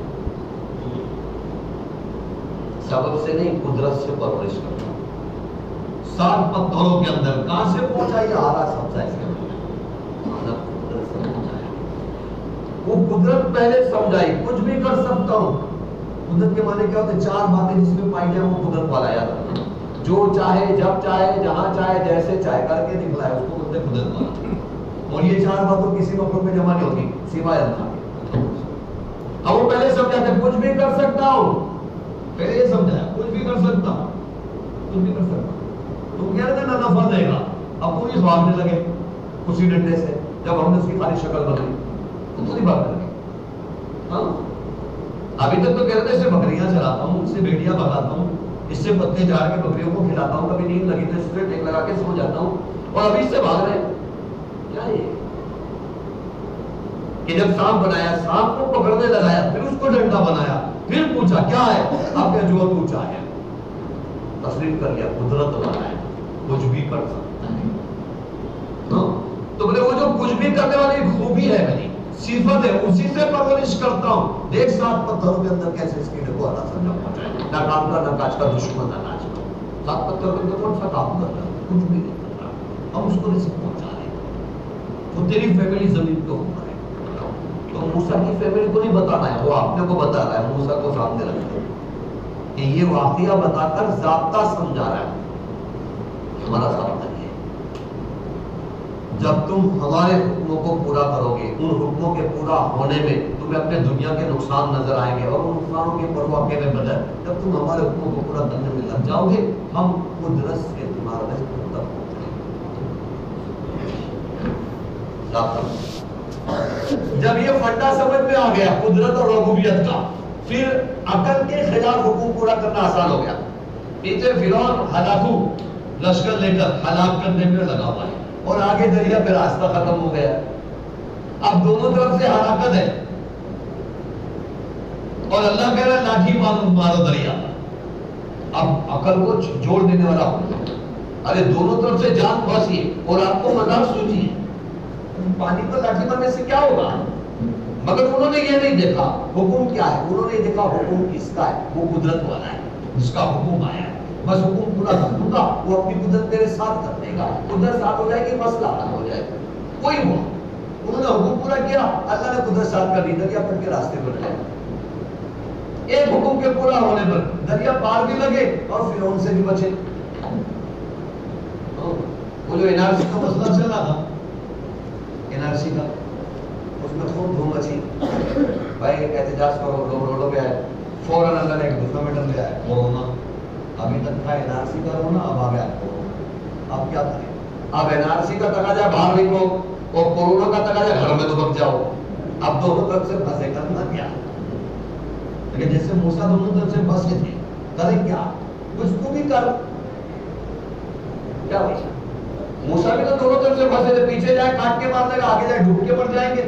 سبب سے نہیں، قدرت سے پرورش کرتا ہوں۔ 7 پتھروں کے اندر کہاں سے پہنچا یہ ہرا سبزہ اس کے منہ میں؟ قدرت سے پہنچایا۔ وہ قدرت پہلے سمجھائی، کچھ بھی کر سکتا ہوں۔ قدرت کے معنی کیا ہوتے ہیں؟ 4 باتیں جس میں پائی جائیں وہ قدرت والا یاد رکھنا۔ جو چاہے، جب چاہے، جہاں چاہے، جیسے چاہے کر کے دکھلائے، اس کو بولتے ہیں قدرت والا۔ اور یہ 4 باتوں کسی مخلوق میں جمع نہیں ہوتی سوائے اللہ کے۔ اب وہ پہلے سمجھاتے کچھ بھی کر سکتا ہوں، پہلے یہ سمجھایا کچھ بھی کر سکتا ہوں، کچھ بھی کر سکتا ہوں۔ تم کہہ رہے تھے نہ نفع دے گا، اب پولیس بھاگنے لگے اسی ڈنڈے سے جب ہم نے اس کی خالی شکل بدلی تو نہیں بھاگنے لگے۔ ہاں ابھی تک تو کہہ رہے تھے اس سے بکریاں چلاتا ہوں، اس سے بھیڑیاں بھگاتا ہوں، اس سے پتے جھاڑ کے بکریوں کو کھلاتا ہوں، کبھی نیند لگی تو اس سے ٹیک لگا کے سو جاتا ہوں، اور ابھی اس سے بھاگ رہے ہیں۔ کیا یہ کہ جب سانپ بنایا، سانپ کو پکڑنے لگایا، پھر اس کو ڈنڈا بنایا، پھر پوچھا کیا ہے؟ آپ نے جو تو چاہے تسلیم کر لیا، قدرت والا ہے، کچھ بھی کر سکتا ہے۔ تو بولے وہ جو کچھ بھی کرنے والی خوبی ہے میری صفت ہے، اسی سے پرورش کرتا ہوں۔ دیکھ 7 پتھروں کے اندر کیسے اس کیڑے کو اللہ سمجھا پہنچائے، نہ کام کا نہ کاج کا، دشمن نہ ناچ کا۔ 7 پتھروں کے اندر کون سا کام کر رہا ہے؟ کچھ بھی نہیں کر رہا، ہم اس کو رزق پہنچا رہے ہیں۔ وہ تیری فیملی زمین کے اوپر ہے، تو موسیٰ کی فیملی کو نہیں بتانا ہے، وہ اپنے کو بتا رہا ہے، موسیٰ کو سامنے رکھ کہ یہ واقعہ بتا کر ضابطہ سمجھا رہا ہے۔ ہمارا ضابطہ یہ ہے، جب تم ہمارے حکموں کو پورا کرو گے، ان حکموں کے پورا ہونے میں تمہیں اپنے دنیا کے نقصان نظر آئیں گے، اور ان نقصانوں کی پرواہ کے بجائے جب تم ہمارے حکموں کو پورا کرنے میں لگ جاؤ گے، ہم قدرت سے تمہارا رزق تک پہنچائیں گے۔ جب یہ فنڈا سمجھ میں آ گیا قدرت اور ربوبیت کا، پھر عقل کے خلاف حکم پورا کرنا آسان ہو گیا۔ پیچھے فرعون ہلاکو لشکر لے کر ہلاک کرنے میں لگا ہوا ہے، اور آگے دریا پہ راستہ ختم ہو گیا۔ اب دونوں طرف سے ہلاکت ہے، اور اللہ کہہ رہا ہے لاٹھی مارو دریا۔ اب عقل کو جوڑ دینے والا ہو، ارے دونوں طرف سے جان پھنسی ہے اور آپ کو مزاق سوچیے پانی پر لاٹھی مارنے سے کیا ہوگا؟ مگر انہوں نے یہ نہیں دیکھا حکم کیا ہے، انہوں نے دیکھا حکم کس کا ہے، وہ قدرت والا ہے جس کا حکم آیا ہے، بس حکم پورا کر دوں گا، وہ اپنی قدرت میرے ساتھ کر دے گا، قدرت ساتھ ہو جائے گی، مسئلہ حل ہو جائے گا۔ کوئی ہوا انہوں نے حکم پورا کیا، اللہ نے قدرت ساتھ کر دی، دریا پٹ کے راستے پر گئے۔ ایک حکم کے پورا ہونے پر دریا پار بھی لگے اور فرعون سے بھی بچے۔ وہ جو NRC کا مسئلہ چل رہا تھا، NRC کا، اس میں خوب دھوم مچی، بھائی ایک احتجاج کرو، لوگ روڈوں پہ آئے، فوراً اللہ نے ایک دوسرا میٹر لے آئے، کورونا۔ ابھی تک تھا NRC کا رونا، اب آ گیا کورونا۔ اب کیا کریں؟ اب NRC کا تقاضا باہر نکلو اور کورونا کا تقاضا گھر میں دبک جاؤ۔ اب دونوں طرف سے پھنسے، کرنا کیا؟ لیکن جیسے موسیٰ دونوں طرف سے پھنسے تھے، کریں کیا؟ کچھ تو بھی کر، کیا بھائی؟ موسیٰ بھی تو دونوں طرف سے پھنسے تھے، پیچھے جائے کاٹ کے مار لے گا، آگے جائے ڈوب کے مر جائیں گے،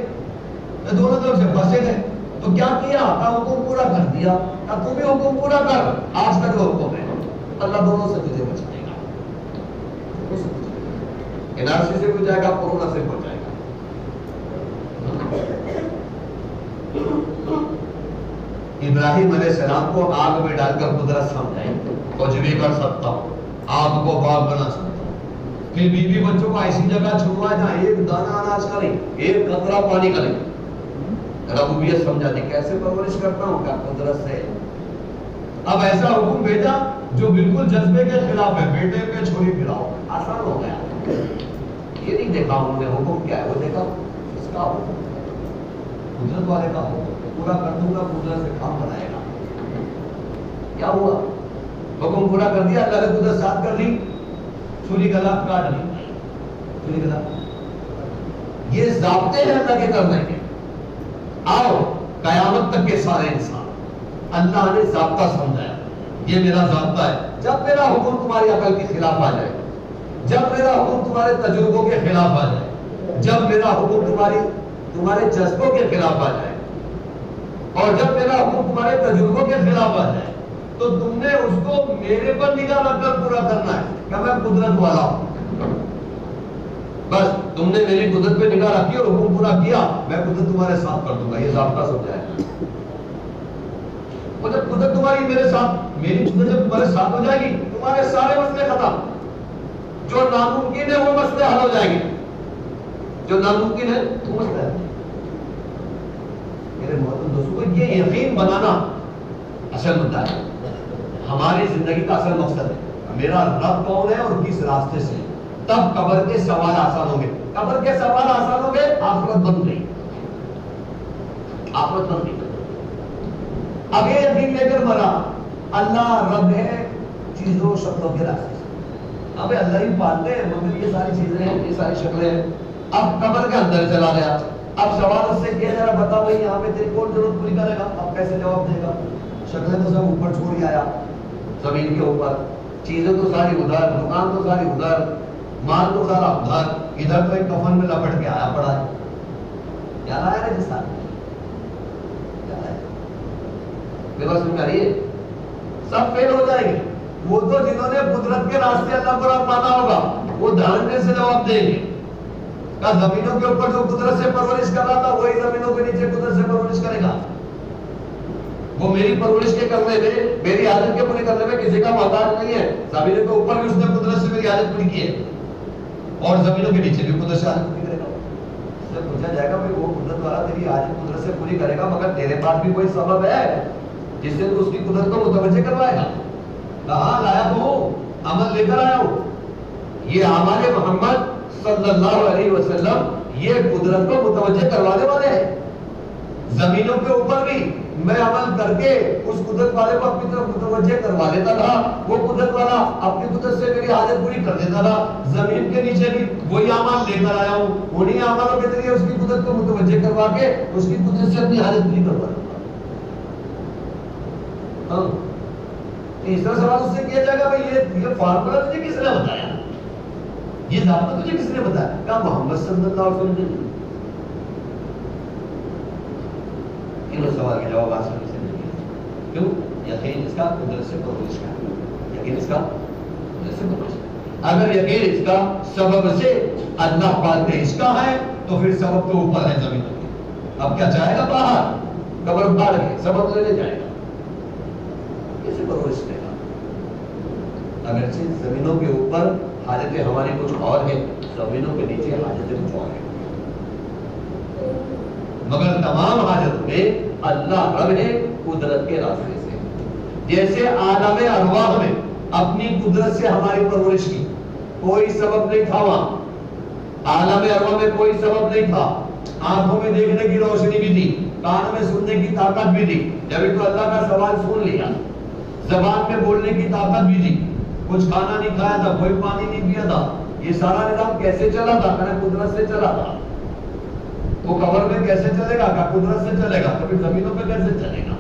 دونوں طرف سے پھنسے تھے۔ تو کیا کیا؟ کا حکم پورا کر دیا، کا تو بھی حکم پورا کر، آج کا جو حکم ہے اللہ دونوں سے تجھے بچائے گا۔ NRC سے بھی جائے گا، کورونا سے بھی جائے گا۔ ابراہیم علیہ السلام کو آگ میں ڈال کر قدرت سمجھائی، کچھ بھی کر سکتا ہوں، آگ کو باغ بنا سکتا ہوں، پھر بیوی بچوں کو ایسی جگہ چھوڑا جہاں ایک دانہ اناج کا نہیں، ایک قطرہ پانی کا نہیں۔ ربوبیت سمجھا دی، کیسے پرورش کرتا ہوں؟ کیا قدرت سے۔ اب ایسا حکم بھیجا جو بالکل جذبے کے خلاف ہے، بیٹے پہ چھری پھراؤ، آسان ہو گیا۔ یہ نہیں دیکھا انہوں نے حکم کیا ہے، وہ دیکھا اس کا حکم، قدرت والے کا حکم پورا کر دوں گا، قدرت سے کام بنائے گا۔ کیا ہوا؟ حکم پورا کر دیا، اللہ نے قدرت ساتھ کر لی، چھری گلا کاٹ لی، چھری گلا۔ یہ ضابطے ہیں اللہ کے کرنے کے۔ آؤ قیامت تک کے سارے انسان، اللہ نے ضابطہ سمجھایا، یہ میرا ضابطہ ہے۔ جب میرا حکم تمہاری عقل کے خلاف آ جائے، جب میرا حکم تمہارے تجربوں کے خلاف آ جائے، جب میرا حکم تمہارے جذبوں کے خلاف آ جائے، اور جب میرا حکم تمہارے تجربوں کے خلاف آ جائے، تو تم نے اس کو میرے پر نگاہ رکھ کر پورا کرنا ہے کہ میں قدرت والا ہوں. بس تم نے میری قدرت پہ نگاہ رکھی اور حکم پورا کیا، میں قدرت تمہارے ساتھ کر دوں گا. یہ ضابطہ سمجھا ہے. اور جب قدرت تمہاری میرے ساتھ، میری قدرت جب تمہارے ساتھ ہو جائے گی، تمہارے سارے مسئلے ختم. جو ناممکن ہے وہ مسئلے حل ہو جائیں گے. جو ناممکن ہے وہ مسئلہ ہے. میرے محترم دوستوں کو یہ یقین بنانا اصل مدعا ہے. ہماری زندگی کا اصل مقصد ہے میرا رب کون ہے اور کس راستے سے. تب قبر کے سوال آسان ہوں گے. قبر کے سوال آسان ہوں گے، آخرت بن گئی. آخرت بن گئی. اب یہ یقین لے کر مرا اللہ رب ہے چیزوں شکلوں کے راستے سے. اب اللہ ہی پالتے ہیں مگر یہ ساری چیزیں ہیں، یہ ساری شکلیں ہیں. اب قبر کے اندر چلا گیا. اب سوال اس سے کیا جا رہا، بتا بھائی یہاں پہ تیری کون ضرورت پوری کرے گا؟ اب کیسے جواب دے گا؟ شکلیں تو سب اوپر چھوڑ ہی آیا زمین کے اوپر، چیزیں تو ساری ادھر، دکان تو ساری ادھر، مال تو سارا ادھر، ادھر تو ایک کفن میں لپٹ کے آیا پڑا ہے. کیا رہا ہے راجستھان کیا رہا ہے؟ میرے پاس سمجھ آ رہی ہے؟ سب فیل ہو جائیں گے. وہ تو جنہوں نے قدرت کے راستے اللہ کو رب مانا ہوگا وہ دھڑنے سے جواب دیں گے. زمینوں کے اوپر جو قدرت سے پرورش کر رہا تھا وہی زمینوں کے نیچے قدرت سے پرورش کرے گا. وہ میری پرورش کے کرنے میں، میری حاجت کے پوری کرنے میں کسی کا محتاج نہیں ہے. زمینوں کے اوپر بھی اس نے قدرت سے میری حاجت پوری کی ہے اور زمینوں کے نیچے بھی قدرت سے حاجت پوری کرے گا. اس سے پوچھا جائے گا بھائی وہ قدرت والا تیری حاجت قدرت سے پوری کرے گا مگر تیرے پاس بھی کوئی سبب ہے جس سے تو اس کی قدرت کو متوجہ کروائے گا. کہاں لایا ہوں، عمل لے کر آیا ہوں. یہ اعمال محمد صلی اللہ علیہ وسلم یہ قدرت کو متوجہ کروانے والے ہیں. زمینوں کے اوپر بھی میں عمل کر کے اس قدرت والے کو اپنی طرف متوجہ کروا دیتا تھا. وہ قدرت والا اپنی قدرت سے میری حاجت پوری کر دیتا تھا. زمین کے نیچے بھی وہی اعمال لے کر آیا ہوں. انہی اعمالوں کے ذریعے اس کی قدرت کو متوجہ کروا کے اس کی قدرت سے اپنی حاجت پوری کروا دیتا. تیسرا سوال اس سے کیا جائے گا بھائی یہ فارمولا تجھے کس نے بتایا، یہ ضابطہ تجھے کس نے بتایا؟ کہا محمد صلی اللہ علیہ وسلم نے. تینوں سوال کے جواب آسانی سے نہیں ہے. کیوں؟ یقین اس کا قدرت سے پرورش کا ہے. یقین اس کا قدرت سے پرورش کا. اگر یقین اس کا سبب سے اللہ پاک نے اس کا ہے تو پھر سبب تو اوپر ہے زمین کے. اب کیا جائے گا باہر قبر پاڑ کے سبب لینے جائے گا، کیسے پرورش کرے گا؟ اگرچہ زمینوں کے اوپر حاجتیں ہماری کچھ اور ہیں، زمینوں کے نیچے حاجتیں کچھ اور ہیں، مگر تمام حاجتوں میں اللہ رب ہے قدرت کے راستے سے. جیسے عالم ارواح میں اپنی قدرت سے ہماری پرورش کی، کوئی سبب نہیں تھا. وہاں عالم ارواح میں کوئی سبب نہیں تھا. آنکھوں میں دیکھنے کی روشنی بھی تھی، کان میں سننے کی طاقت بھی تھی، جبھی تو اللہ کا سوال سن لیا. زبان میں بولنے کی طاقت بھی تھی، کچھ کھانا نہیں کھایا تھا، کوئی پانی نہیں پیا تھا. یہ سارا نظام کیسے چلا تھا؟ قدرت سے چلا تھا. وہ قبر میں کیسے چلے گا؟ قدرت سے چلے گا. کبھی زمینوں پہ کیسے چلے گا؟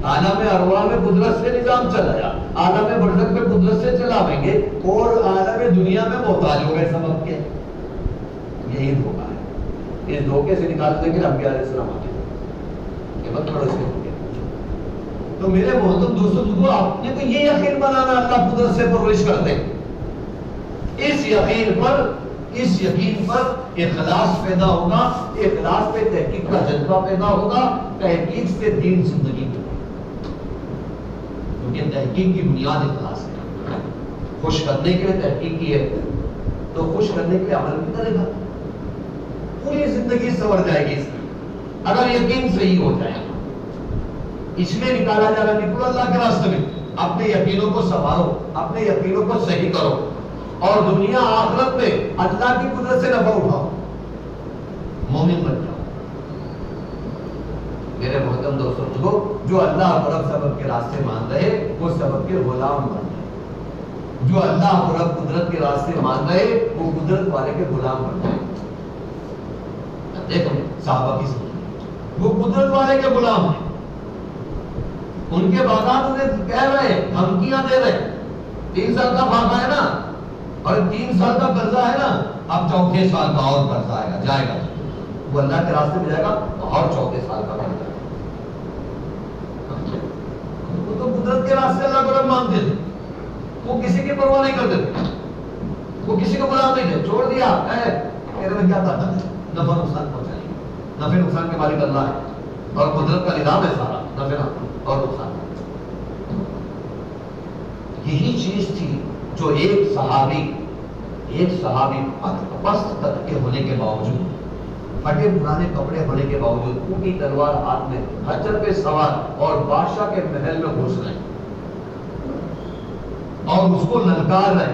عالم ارواح میں قدرت سے نظام چلایا، عالم برزخ میں قدرت سے چلاویں گے اور عالم دنیا میں محتاج ہو گئے سبب کے. یہی دھوکہ ہے. اس دھوکے سے نکالنے کے لیے انبیاء علیہ السلام آتے ہیں. یہ مت پڑھو اس کے. تو میرے محترم دوستوں کو اپنے کو یہ یقین بنانا اللہ قدرت سے پرورش کرتے. اس یقین پر اخلاص پیدا ہوگا. اخلاص پہ تحقیق کا جذبہ پیدا ہوگا. تحقیق سے دین زندگی میں، کیونکہ تحقیق کی بنیاد اخلاص ہے. خوش کرنے کے لیے تحقیق کی ہے تو خوش کرنے کے لیے عمل بھی کرے گا. پوری زندگی سنور جائے گی اس میں اگر یقین صحیح ہو جائے گا. اس میں نکالا جا رہا نکلو اللہ کے راستے میں. اپنے یقینوں کو سنوارو، اپنے یقینوں کو صحیح کرو اور دنیا آخرت میں اللہ کی قدرت سے نفع اٹھاؤ، مومن بن جاؤ. میرے محترم دوستوں، جو اللہ رب سبب کے راستے مان رہے وہ سبب کے غلام بن رہے. جو اللہ رب قدرت کے راستے مان رہے وہ قدرت والے کے غلام بن رہے. دیکھو صحابہ کی سنت، وہ قدرت والے کے غلام ہیں. ان کے باغات انہیں کہہ رہے، دھمکیاں دے رہے 3 سال کا فاقہ ہے نا اور 3 سال کا قرضہ ہے نا، اب 4 سال کا اور قرضہ آئے گا، جائے گا. وہ اللہ کے راستے میں جائے گا اور 4 سال کا قرضہ. تو قدرت کے راستے اللہ کو رب مانتے تھے، وہ کسی کی پرواہ نہیں کرتے تھے، وہ کسی کو غلام نہیں تھے، چھوڑ دیا تیرے میں کیا طاقت ہے، نفع نقصان پہنچائیں، نفع نقصان کے مالک اللہ ہے اور قدرت کا نظام ہے سارا، نفع اور نقصان۔ یہی چیز تھی جو ایک صحابی پست تک کے ہونے کے باوجود، پھٹے پرانے کپڑے ہونے کے باوجود، اونٹی تلوار ہاتھ میں، خچر پہ سوار اور بادشاہ کے محل میں گھس رہے اور اس کو للکار رہے،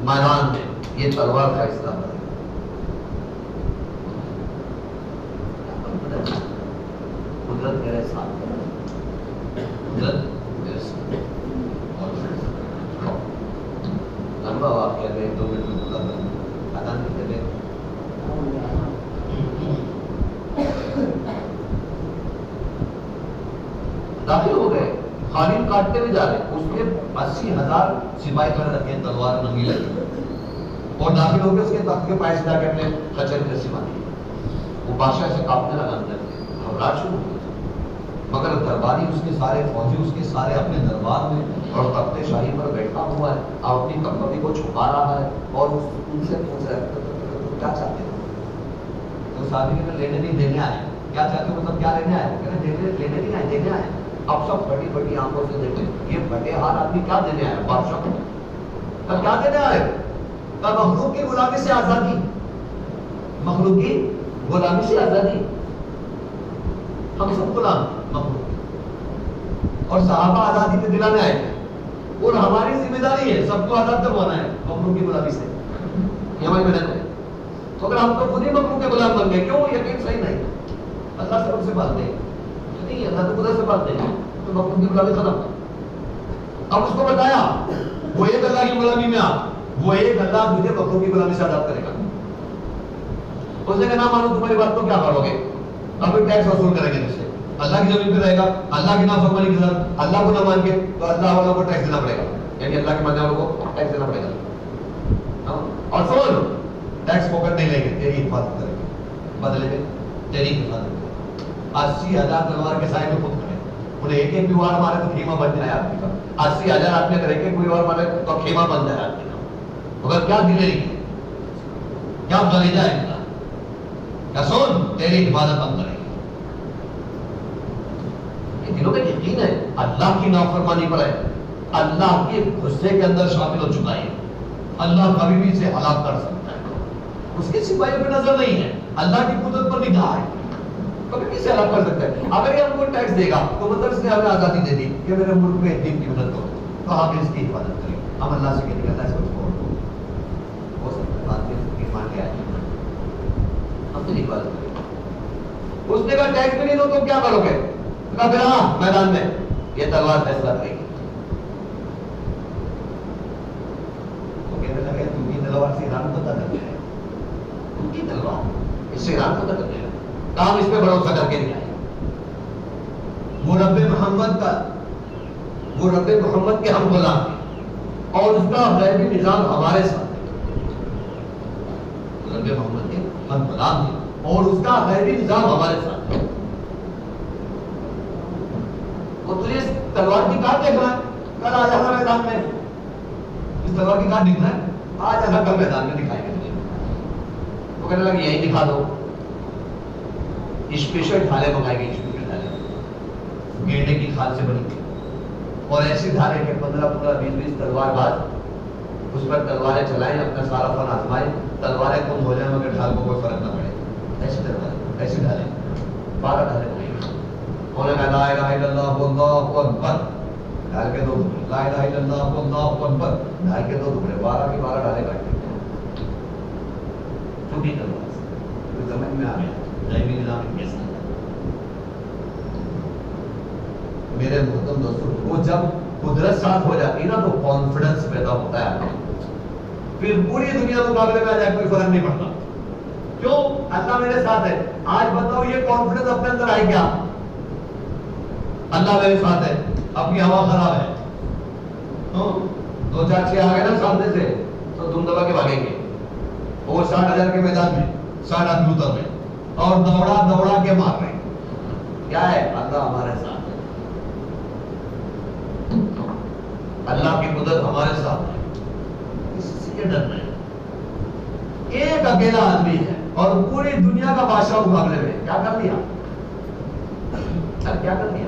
میدان میں یہ تلوار کا استعمال ہے۔ قدرت میرے ساتھ، قدرت میرے ساتھ۔ لمبا واقعہ ہے، 2 منٹ میں پورا کروں، اذان نہیں کرے۔ داخل ہو گئے، خالد کاٹتے ہوئے جا رہے، اس کے 80,000 سپاہی کھڑے رکھے ہیں، تلوار ننگی لگی، اور داخل ہو کے اس کے تخت کے پائے سے جا کے اپنے خچر کے رسی باندھی۔ وہ بادشاہ سے کاپنے لگا، اندر گھبراہٹ شروع ہوئی، مگر درباری اس کے سارے فوجی اس کے سارے اپنے دربار میں اور تخت شاہی پر بیٹھا ہوا ہے، اپنی کمزوری کو چھپا رہا ہے اور ان سے پوچھ رہا ہے کیا چاہتے ہو؟ تو صاحب نے لینے نہیں دینے آئے، کیا چاہتے ہو مطلب کیا لینے آئے؟ وہ کہتے ہیں لینے نہیں آئے، دینے آئے۔ اب سب بڑی بڑی آنکھوں سے دیکھیں یہ بڑے ہار آدمی کیا دینے آئے بادشاہ کو؟ تب کیا دینے آئے؟ تب مخلوق کی غلامی سے آزادی، مخلوق کی غلامی سے آزادی۔ ہم سب غلام مخلوق، اور صحابہ آزادی کے دلانے آئے تھے، اور ہماری ذمہ داری ہے سب کو آزاد کروانا ہے مخلوق کی غلامی سے، یہ ہماری محنت ہے۔ تو اگر ہم تو خود ہی مخلوق کے غلام بن گئے، کیوں؟ یقین صحیح نہیں، اللہ سے ان سے بات نہیں، نہیں اللہ تو قدرت سے بات نہیں، تو مخلوق کی غلامی ختم۔ اب اس کو بتایا وہ ایک اللہ کی غلامی میں آ، وہ ایک اللہ مجھے مخلوق کی غلامی سے آزاد کرے گا۔ اس نے کہا نہ مانو تمہاری بات تو کیا کرو گے؟ اب کوئی ٹیکس وصول کریں گے تم سے، اللہ کی زمین پہ رہے گا، اللہ کی نافرمانی کے ساتھ اللہ کو نہ مان کے تو اللہ والوں کو ٹیکس دینا پڑے گا، یعنی اللہ کے ماننے والوں کو ٹیکس دینا پڑے گا۔ اور سمجھ ٹیکس پاکٹ نہیں لیں گے، تیری حفاظت کریں گے، بدلے میں تیری حفاظت کریں گے۔ 80,000 تلوار کے سائے میں خود کھڑے، انہیں ایک ایک بھی وار مارے تو خیمہ بن جائے آدمی کا، 80,000 آدمی اگر ایک ایک بھی وار مارے تو خیمہ بن جائے آدمی کا، مگر کیا دلیری کی، کیا غریزہ ہے ان کا، کہ سن تیری حفاظت ہم کریں گے۔ یہ دلوں کا یقین ہے اللہ کی نافرمانی پر ہے، اللہ کے غصے کے اندر شامل ہو چکا ہے، اللہ کبھی بھی اسے ہلاک کر سکتا ہے، اس کے سپاہیوں پہ نظر نہیں ہے، اللہ کی قدرت پر نگاہ ہے، کبھی بھی اسے ہلاک کر سکتا ہے۔ اگر یہ ہم کو ٹیکس دے گا تو مطلب اس نے ہمیں آزادی دے دی کہ میرے ملک میں دین کی مدد کرو، تو ہم اس کی حفاظت کریں، ہم اللہ سے کہتے ہیں اللہ سے کچھ ہو سکتا ہے بات میں ایمان کے آئے ہم تو حفاظت کریں۔ اس نے کہا ٹیکس بھی نہیں دو تو کیا کرو گے؟ کہا پھر ہاں میدان میں یہ تلوار فیصلہ کرے گی۔ تو کہنے لگے تم کی تلوار سے ایران کو قتل کرے، تم کی تلوار اس سے ایران کو قتل کرے، کام اس پہ بھروسہ کر کے دکھائے۔ وہ رب محمد کے ہم غلام ہیں اور اس کا غیبی نظام ہمارے ساتھ ہے، رب محمد کے ہم غلام ہیں اور اس کا غیبی نظام ہمارے ساتھ ہے۔ وہ تجھے اس تلوار کی کاٹ دیکھ رہا ہے، کل آ جانا میدان میں، اس تلوار کی کاٹ دکھ رہا ہے، آ جانا کل میدان میں دکھائیں گے تجھے۔ وہ کہنے لگا یہی دکھا دو، اسپیشل ڈھالے منگائے گئے، اسپیشل ڈھالے گینڈے کی کھال سے بنی تھی، اور ایسی ڈھالے کہ 15-15 20-20 تلوار باز اس پر تلواریں چلائیں، اپنا سارا فن آزمائیں، تلواریں کم ہو جائیں مگر ڈھال کو کوئی فرق نہ پڑے، ایسی تلواریں ایسی ڈھالیں 12 ڈھالیں بنائی۔ انہوں نے کہا لا الہ الا اللہ واللہ اکبر، ڈھال کے 2 ٹکڑے، لا الہ الا اللہ واللہ اکبر، ڈھال کے 2 ٹکڑے، 12 کی 12 ڈھالیں کاٹ دی، چھوٹی تلوار سے سمجھ میں آ گیا غیبی نظام کیسا ہے۔ میرے محترم دوستوں، وہ جب قدرت ساتھ ہو جاتی ہے نا تو کانفیڈنس پیدا ہوتا ہے، پھر پوری دنیا مقابلے میں آ جائے کوئی فرق نہیں پڑتا، کیوں؟ اللہ میرے ساتھ ہے۔ آج بتاؤ یہ کانفیڈنس اپنے اندر آئے کیا؟ اللہ میرے ساتھ ہے، اپنی ہوا خراب ہے، 2-4-6 آ گئے نا سامنے سے تو تم دبا کے بھاگیں گے، وہ 60,000 کے میدان میں 60 آدمی اتر رہے اور دوڑا دوڑا کے مار رہے ہیں، کیا ہے؟ اللہ ہمارے ساتھ ہے۔ اللہ کی قدرت ہمارے ساتھ ہے، کسی سے ڈرنا ہے. ایک اکیلا آدمی ہے اور پوری دنیا کا بادشاہ مقابلے میں کیا کر لیا؟ کیا کر لیا؟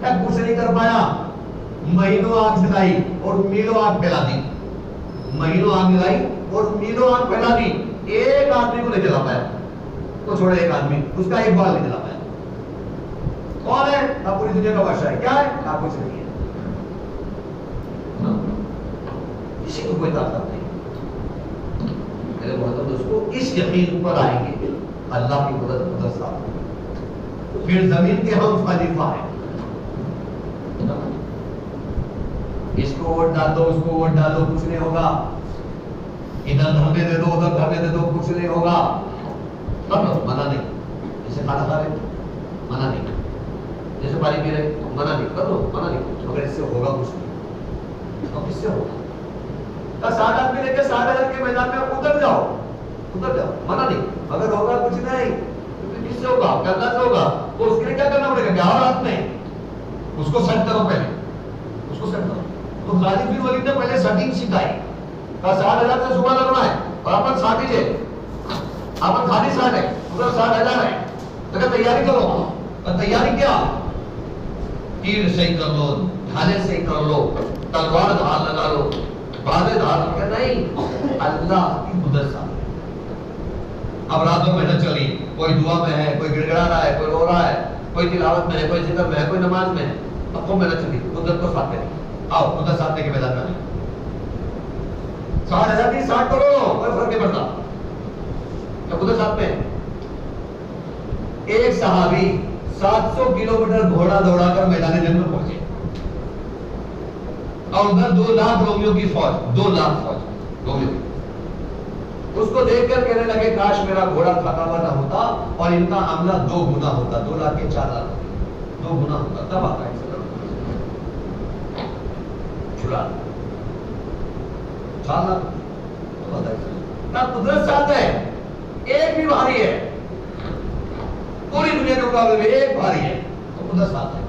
کیا کچھ نہیں کر پایا. مہینوں آگ جلائی اور میلوں آگ پھیلا دی. مہینوں آگ جلائی اور میلوں آگ پھیلا دی. ایک آدمی کو نہیں جلا پایا. تو چھوڑے ایک آدمی، اس کا ایک بال نہیں جلا پایا. کون ہے؟ آپ پوری دنیا کا بادشاہ ہے. کیا ہے؟ آپ کچھ نہیں ہے. کسی کو کوئی طاقت نہیں. میرے محترم دوستو، اس یقین پر آئیں گے اللہ کی قدرت صاحب. پھر زمین کے ہم خلیفہ ہیں. اس کو ووٹ ڈال دو، اس کو ووٹ ڈال دو، کچھ نہیں ہوگا. ادھر دھرنے دے دو، ادھر دھرنے دے دو، کچھ نہیں ہوگا. منع نہیں. جیسے کھانا کھا رہے منع نہیں، جیسے پانی پی رہے منع نہیں، کر لو منع نہیں، مگر اس سے ہوگا کچھ نہیں. اب کس سے ہوگا؟ 60 آدمی لے کے 60,000 کے میدان میں اتر جاؤ، اتر جاؤ، منع نہیں. اگر ہوگا کچھ نہیں تو کس سے ہوگا؟ کرنا سے ہوگا. تو اس کے لیے کیا کرنا پڑے گا؟ کیا رات میں اس کو سیٹ کرو، پہلے اس کو سیٹ کرو. تو غالب بن ولید نے پہلے سیٹنگ سکھائی. 60,000 سے صبح لگنا ہے اور اپن 60 ہے، اپن خالی 60 ہے، ادھر 60,000 ہے. تو کہ تیاری کرو. اور تیاری کیا؟ تیر صحیح کر لو، ڈھالے صحیح کر لو، تلوار دھار لگا لو، بازے دھار لگا. نہیں، اللہ کی قدرت ساتھ. اب راتوں میں نہ چلی، کوئی دعا میں ہے، کوئی گڑ گڑا رہا ہے، کوئی رو رہا ہے، کوئی تلاوت میں ہے، کوئی ذکر میں ہے، کوئی نماز میں ہے. اب کو میں نہ چلی، قدرت کو ساتھ کریں. آؤ قدرت ساتھ کے میدان میں 60,000 کی 60 کرو، کوئی فرق نہیں پڑتا. کیا قدرت ساتھ میں؟ ایک صحابی 700 کلومیٹر گھوڑا دوڑا کر میدان جنگ میں پہنچے اور ادھر 2 لاکھ رومیوں کی فوج، 2 لاکھ فوج رومیوں کی. اس کو دیکھ کر کہنے لگے کاش میرا گھوڑا تھکا ہوا نہ ہوتا اور ان کا عملہ 2 گنا ہوتا. 2 لاکھ کے 4 لاکھ 2 گنا ہوتا. تب آتا ہے چھڑا 4 لاکھ. قدرت ساتھ ہے. ایک بھی بھاری ہے، پوری دنیا کے مقابلے میں ایک بھاری ہے تو قدرت ساتھ ہے.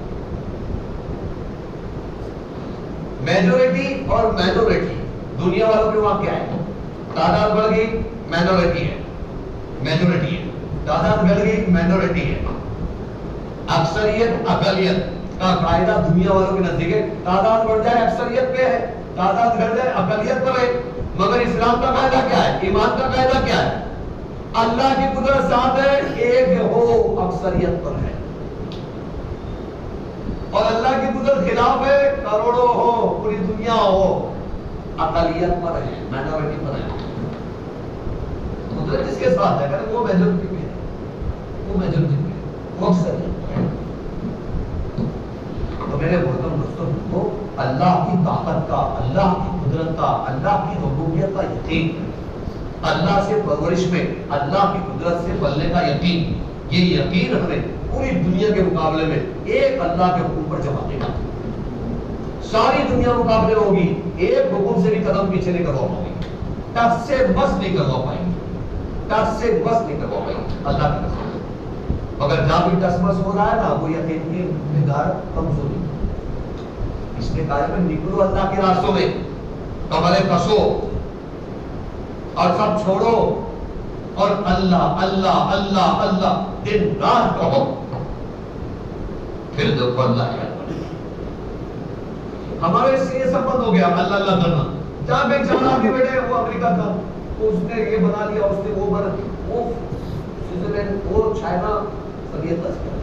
میجورٹی اور مائنورٹی، دنیا والوں کے وہاں کیا ہے؟ تعداد بڑھ گئی مائنورٹی ہے، میجورٹی ہے. تعداد بڑھ گئی مائنورٹی ہے. اکثریت اقلیت کا قاعدہ دنیا والوں کے نزدیک ہے. تعداد بڑھ جائے اکثریت پہ ہے، تعداد گھٹ جائے اقلیت پر ہے. مگر اسلام کا قاعدہ کیا ہے؟ ایمان کا قاعدہ کیا ہے؟ اللہ کی قدرت ساتھ ہے، ایک ہو اکثریت پر ہے. اور اللہ کی قدرت خلاف ہے، کروڑوں ہو، پوری دنیا ہو، اقلیت پر ہے، مائنورٹی پر ہے. قدرت جس کے ساتھ ہے وہ میجورٹی میں ہے، وہ میجورٹی میں ہے، وہ اکثریت پر ہے. تو میرے محترم دوستوں کو اللہ کی طاقت کا، اللہ کی قدرت کا، اللہ کی ربوبیت کا یقین، اللہ سے پرورش میں اللہ کی قدرت سے پلنے کا یقین، یہ یقین ہمیں پوری دنیا کے مقابلے میں ایک اللہ کے حکم پر جمع دے گا. ساری دنیا مقابلے میں ہوگی، ایک حکم سے بھی قدم پیچھے نہیں کروا پائیں گے، ٹس سے بس نہیں کروا پائیں گے، ٹس سے بس نہیں کروا پائیں گے اللہ کی قسم. اگر جہاں بھی ٹس بس ہو رہا ہے نا، وہ یقین کی نگاہ کمزوری. اس نے کہا کہ نکلو اللہ کے راستوں میں، کمرے کسو اور سب چھوڑو اور اللہ اللہ اللہ اللہ دن رات کہو. پھر دیکھو اللہ کیا کرے. ہمارے سے یہ سب بند ہو گیا اللہ اللہ کرنا. جہاں پہ جہاں بھی بیٹھے وہ امریکہ تھا، اس نے یہ بنا لیا، اس نے وہ بنا، وہ سوئٹزرلینڈ، وہ چائنا، سب یہ تذکرہ.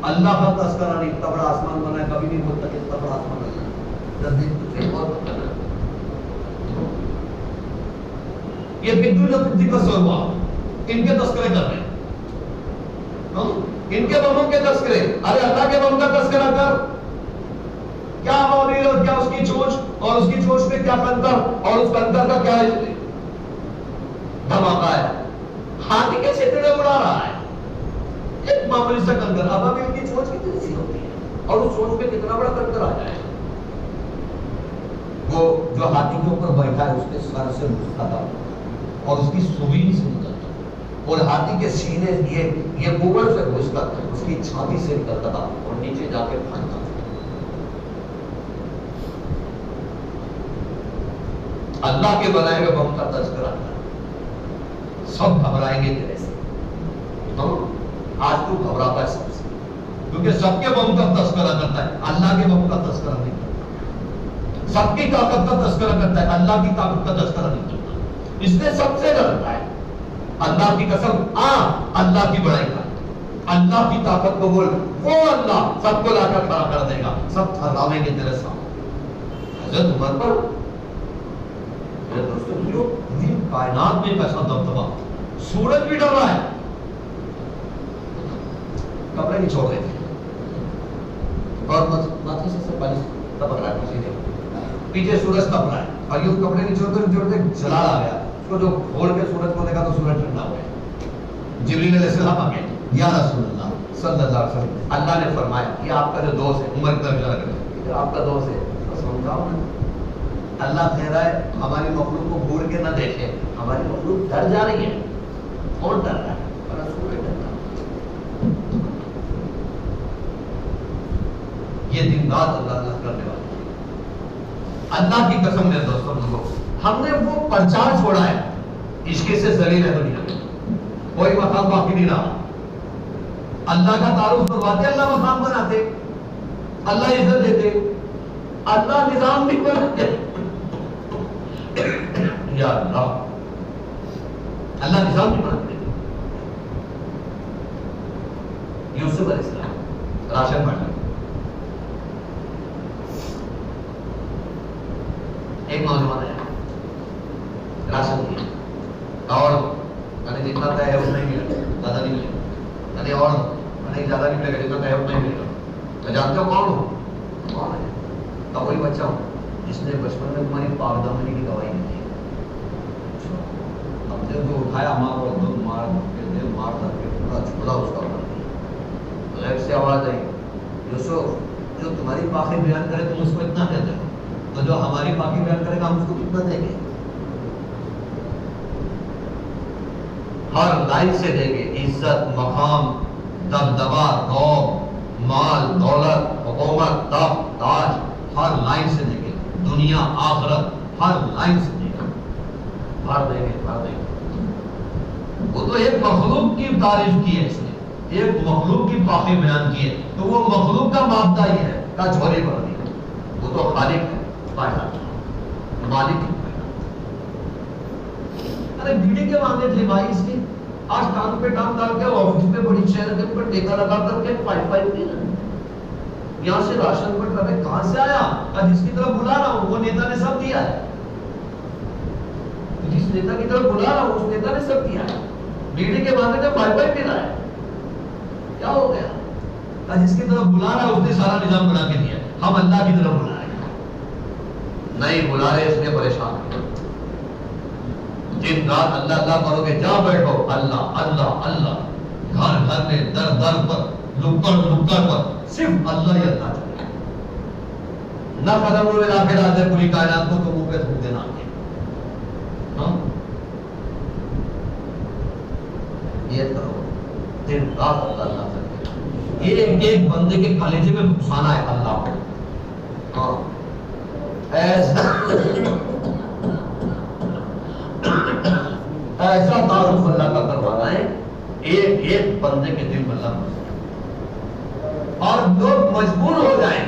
اللہ کا تذکرہ نہیں. اتنا بڑا آسمان بنا ہے، کبھی نہیں بولتا کہ اتنا بڑا آسمان بنا ہے. یہ بدو کا سور ہوا، ان کے تذکرے کر رہے ہیں، ان کے بموں کے تذکرے. ارے اللہ کے بم کا تذکرہ کر. کیا مولی اور کیا اس کی چونچ، اور اس کی چونچ میں کیا کنکر، اور اس کنکر کا کیا دھماکہ ہے. ہاتھی کے چھتڑے اڑا رہا ہے ایک معمولی سا کنکر. اب ابھی ان کی چونچ کتنی سی ہوتی ہے اور اس چونچ میں کتنا بڑا کنکر آ جائے. وہ جو ہاتھی کے اوپر بیٹھا ہے اس کے سر سے گھستا تھا اور اس کی سوئی سے نکلتا تھا، اور ہاتھی کے سینے یہ اوپر سے گھستا تھا، اس کی چھاتی سے نکلتا تھا اور نیچے جا کے پھنستا تھا. اللہ کے بنائے ہوئے بم کا تذکرہ کر، سب گھبرائیں گے تیرے سے. آج تو گھبراتا ہے سب سے، کیونکہ سب کے بم کا تذکرہ کرتا ہے، اللہ کے بم کا تذکرہ نہیں کرتا. سب کی طاقت کا تذکرہ کرتا ہے، اللہ کی طاقت کا تذکرہ نہیں کرتا. اس نے سب سے ڈرتا ہے. اللہ کی قسم، اللہ کی بڑائی کر، اللہ کی طاقت کو بول، وہ اللہ سب کو لا کر کھڑا کر دے گا، سب تھراویں گے تیرے سامنے. حضرت عمر پر میرے دوستوں جو پوری کائنات میں کیسا دبدبا، سورج بھی ڈر رہا ہے. کپڑے نہیں چھوڑ رہے تھے اور ماتھے سے پانی ٹپک رہا ہے کسی نے، پیچھے سورج تپ رہا ہے اور یہ کپڑے نہیں چھوڑتے جلال آ گیا. اس کو جو کھول کے سورج کو دیکھا تو سورج ٹھنڈا ہو گیا. جبریل علیہ السلام آ گئے، یا رسول اللہ صلی اللہ علیہ وسلم، اللہ نے فرمایا یہ آپ کا جو دوست ہے عمر کی طرف آپ کا دوست ہے، سمجھاؤ نا. اللہ کہہ رہا ہے ہماری مخلوق کو گھور کے نہ دیکھے، ہماری مخلوق ڈر جا رہی ہے. کون ڈر رہا ہے؟ پر رسول ڈر رہا ہے. یہ دن رات اللہ اللہ کرنے والے. اللہ کی قسم ہے دوستوں لوگوں، ہم نے وہ پرچار چھوڑا ہے، عشق سے ذلیل ہے دنیا میں، کوئی مقام باقی نہیں رہا. اللہ کا تعارف کرواتے، اللہ مقام بناتے، اللہ عزت دیتے، اللہ نظام بھی بناتے. یا اللہ، اللہ نظام بھی بناتے. یوسف علیہ السلام راشن بانٹا، ایک نوجوان ہے راشن دیا اور جتنا طے ہے اتنا ہی ملے گا، زیادہ نہیں ملے گا. اور زیادہ نہیں ملے گا، جتنا طے ہے اتنا ہی ملے گا. تو جانتے ہو کون ہو؟ کون ہے؟ تو وہی بچہ ہوں جس نے بچپن میں تمہاری پاک دامنی کی گواہی دی تھی. اب دل کو اٹھایا، ماں کو دل مار کے دل مار کر کے پورا چھوڑا اس کا کر دیا. غیب سے آواز آئی، یوسف جو تمہاری پاکی بیان کرے تم اس کو اتنا کہتے ہو، تو جو ہماری پاکی بیان کرے گا ہم اس کو کتنا دیں گے؟ ہر لائن سے دیں گے. عزت، مقام، دبدبا، رعب، مال، دولت، حکومت، تخت، تاج، ہر لائن سے دیں گے. دنیا آخرت ہر لائن سے دیں گے. ہر دیں گے، ہر دیں گے. وہ تو ایک مخلوق کی تعریف کی ہے اس نے، ایک مخلوق کی پاکی بیان کی ہے، تو وہ مخلوق کا مادہ یہ ہے کا جھولی بھر دی. وہ تو خالق ہے، مالک ہے. ارے بیڑی کے مانگے تھے بھائی اس کے، آج ٹانگ پہ ٹانگ ڈال کے آفس پہ بڑی چیئر کے اوپر ٹیکا لگا کر کے 5 دے رہا. یہاں سے راشن بٹ رہے، کہاں سے آیا؟ جس کی طرف بلا رہا ہوں وہ نیتا نے سب دیا ہے. جس نیتا کی طرف بلا رہا ہوں اس نیتا نے سب دیا ہے. بیڑی کے مانگے تھے 5 پی رہا ہے، کیا ہو گیا؟ جس کی طرف بلا رہا ہے اس نے سارا نظام بنا کے دیا. ہم اللہ کی طرف بلا رہے ہیں، نہیں بلا رہے اس نے پریشان کیا. دن رات اللہ اللہ کرو گے، جا بیٹھو اللہ اللہ اللہ، گھر گھر میں در در پر لکڑ لکڑ پر صرف اللہ ہی اللہ چلے. نہ ختم ہوئے لا کے راز ہے پوری کائنات کو تو منہ پہ تھوک دینا ہے. یہ کرو دن رات اللہ اللہ کرے. ایک ایک بندے کے کلیجے میں گھسانا ہے اللہ کو. ہاں ایسا تعارف اللہ کا کروانا ہے ایک ایک بندے کے دل میں اللہ، اور لوگ مجبور ہو جائیں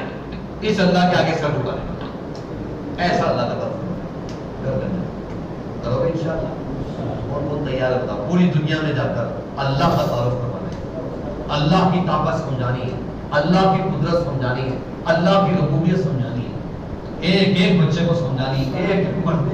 اس اللہ کے آگے سر جھکانے کا. ایسا اللہ کا تعارف کرو گے انشاءاللہ. اور تیار ہوتا پوری دنیا میں جا کر اللہ کا تعارف کروانا ہے، اللہ کی طاقت سمجھانی ہے، اللہ کی قدرت سمجھانی ہے، اللہ کی ربوبیت سمجھانی ہے، ایک ایک بچے کو سمجھانی ہے، ایک ایک مرد